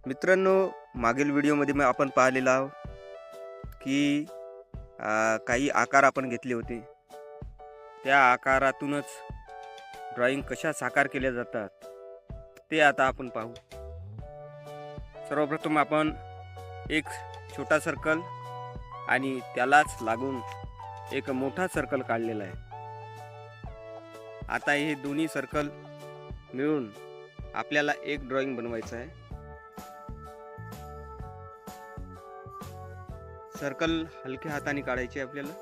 मित्रांनो, मागील व्हिडिओमध्ये मग आपण पाहिलेलं आहोत की काही आकार आपण घेतले होते. त्या आकारातूनच ड्रॉइंग कशा साकार केल्या जातात ते आता आपण पाहू. सर्वप्रथम आपण एक छोटा सर्कल आणि त्यालाच लागून एक मोठा सर्कल काढलेला आहे. आता हे दोन्ही सर्कल मिळून आपल्याला एक ड्रॉइंग बनवायचं आहे. सर्कल हलक्या हाताने काढायचे आपल्याला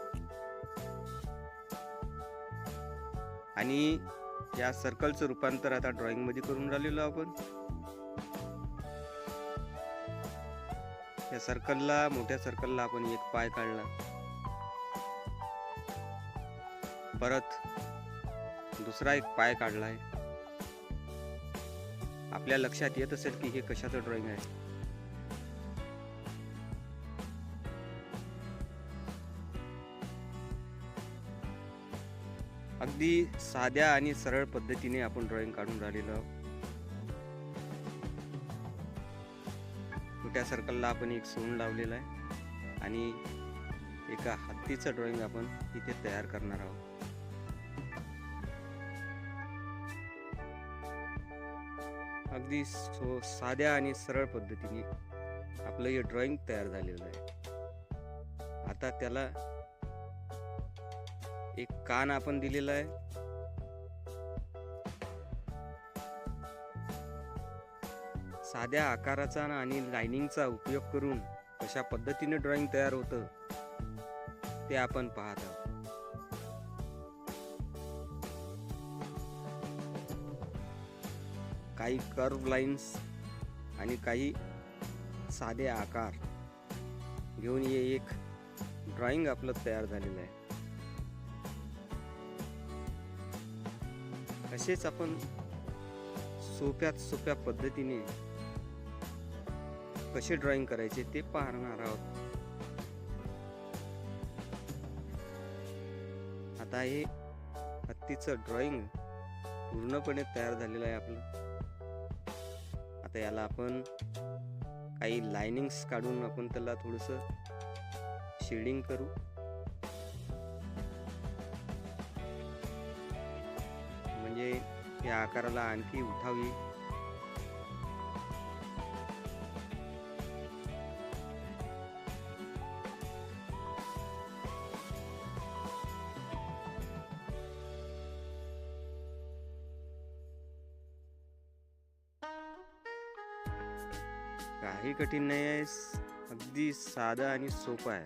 आणि या सर्कलचं रूपांतर आता ड्रॉइंग मध्ये करून राहिलेलो आपण. या सर्कलला, मोठ्या सर्कलला आपण एक पाय काढला. परत दुसरा एक पाय काढलाय. आपल्या लक्षात येत असेल की हे कशाचं ड्रॉइंग आहे. अगदी साध्या आणि सरळ पद्धतीने आपण ड्रॉइंग काढून राहिलेलो आहोत. छोट्या सर्कलला आपण एक सोंड लावलेला आहे आणि एका हत्तीचं ड्रॉइंग आपण इथे तयार करणार आहोत. अगदी साध्या आणि सरळ पद्धतीने आपलं हे ड्रॉइंग तयार झालेलं आहे. आता त्याला एक कान आपण दिलेला आहे. साध्या आकाराचा आणि लाइनिंगचा उपयोग करून कशा पद्धतीने ड्रॉइंग तयार होतं ते आपण पाहत आहोत. काही कर्व लाइन्स आणि काही साधे आकार घेऊन हे एक ड्रॉइंग आपलं तयार झालेलं आहे. असेच आपण सोप्यात सोप्या पद्धतीने कसे ड्रॉइंग करायचे ते पाहणार आहोत. आता हे हत्तीचं ड्रॉइंग पूर्णपणे तयार झालेलं आहे आपलं. आता याला आपण काही लाइनिंग्स काढून आपण त्याला थोडस शेडिंग करू. म्हणजे या आकाराला आणखी उठाव येईल. काही कठीण नाही आहे, अगदी साधा आणि सोपा आहे.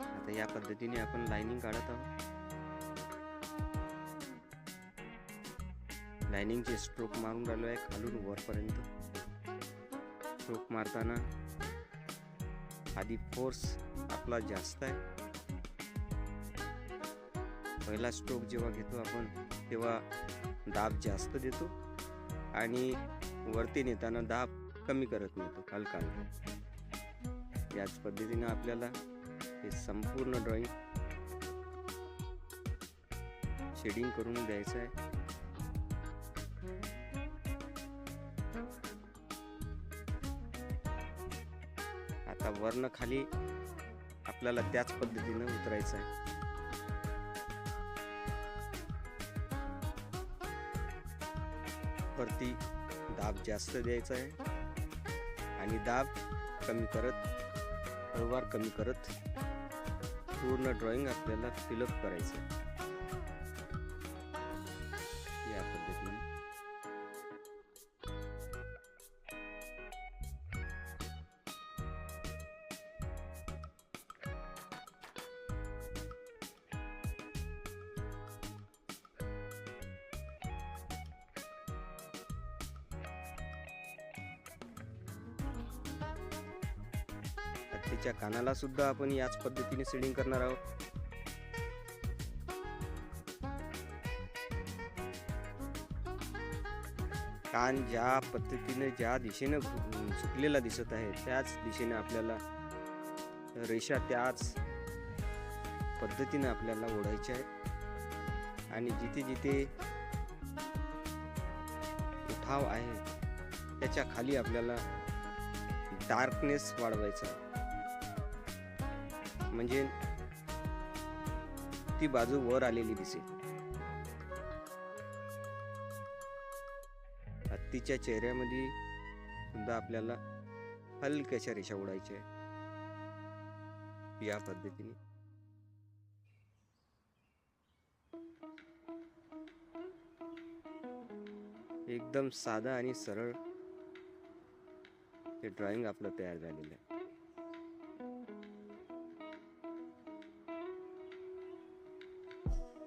आता या पद्धतीने आपण लाइनिंग काढत आहोत. लाइनिंगचे स्ट्रोक मारून राहिलो आहे खालून वरपर्यंत. स्ट्रोक मारताना आधी फोर्स आपला जास्त आहे. पहिला स्ट्रोक जेव्हा घेतो आपण तेव्हा दाब जास्त देतो आणि वरती नेताना दाब कमी करत नेतो, हलका. याच पद्धतीने आपल्याला हे संपूर्ण ड्रॉइंग शेडिंग करून द्यायचं आहे. आता वर्ण खाली आपल्याला त्याच पद्धतीने उतरायचं आहे. वरती दाब जास्त द्यायचा आहे आणि दाब कमी करत, हळूवार कमी करत पूर्ण ड्रॉइंग आपल्याला फिलअप करायचं आहे. या पद्धतीने हत्तीच्या कानाला सुद्धा आपण याच पद्धतीने शेडिंग करणार आहोत. कान ज्या पद्धतीने, ज्या दिशेने झुकलेला दिसत आहे त्याच दिशेने आपल्याला रेषा त्याच पद्धतीने आपल्याला ओढायचे आहेत आणि जिथे जिथे उठाव आहे त्याच्या खाली आपल्याला डार्कनेस वाढवायचा, म्हणजे ती बाजू वर आलेली दिसेल. हत्तीच्या चेहऱ्यामध्ये सुद्धा आपल्याला हलक्याच्या रेषा ओढायच्या आहे या पद्धतीने. एकदम साधा आणि सरळ हे ड्रॉइंग आपलं तयार झालेलं आहे.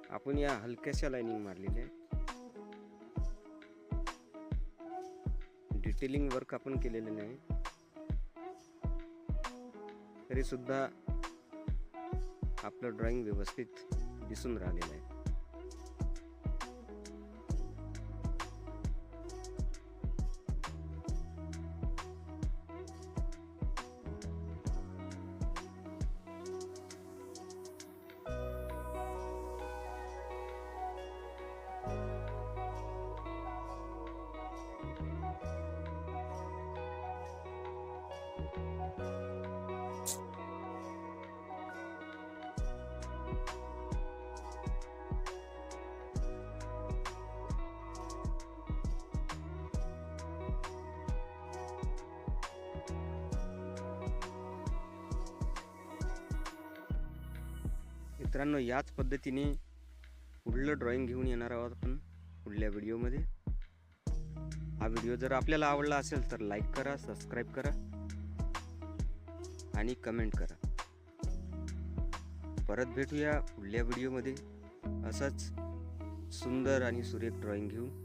आपण या हलक्याशा लाइनिंग मारलेल्या आहे. डिटेलिंग वर्क आपण केलेले नाही तरी सुद्धा आपलं ड्रॉइंग व्यवस्थित दिसून राहिलेलं आहे. मित्रांनो, याच पद्धतीने पुढलं ड्रॉइंग घेऊन येणार आहोत आपण पुढल्या व्हिडिओमध्ये. हा व्हिडिओ जर आपल्याला आवडला असेल तर लाईक करा, सबस्क्राईब करा आणि कमेंट करा. परत भेटूया पुढल्या व्हिडिओमध्ये असाच सुंदर आणि सुरेख ड्रॉइंग घेऊन.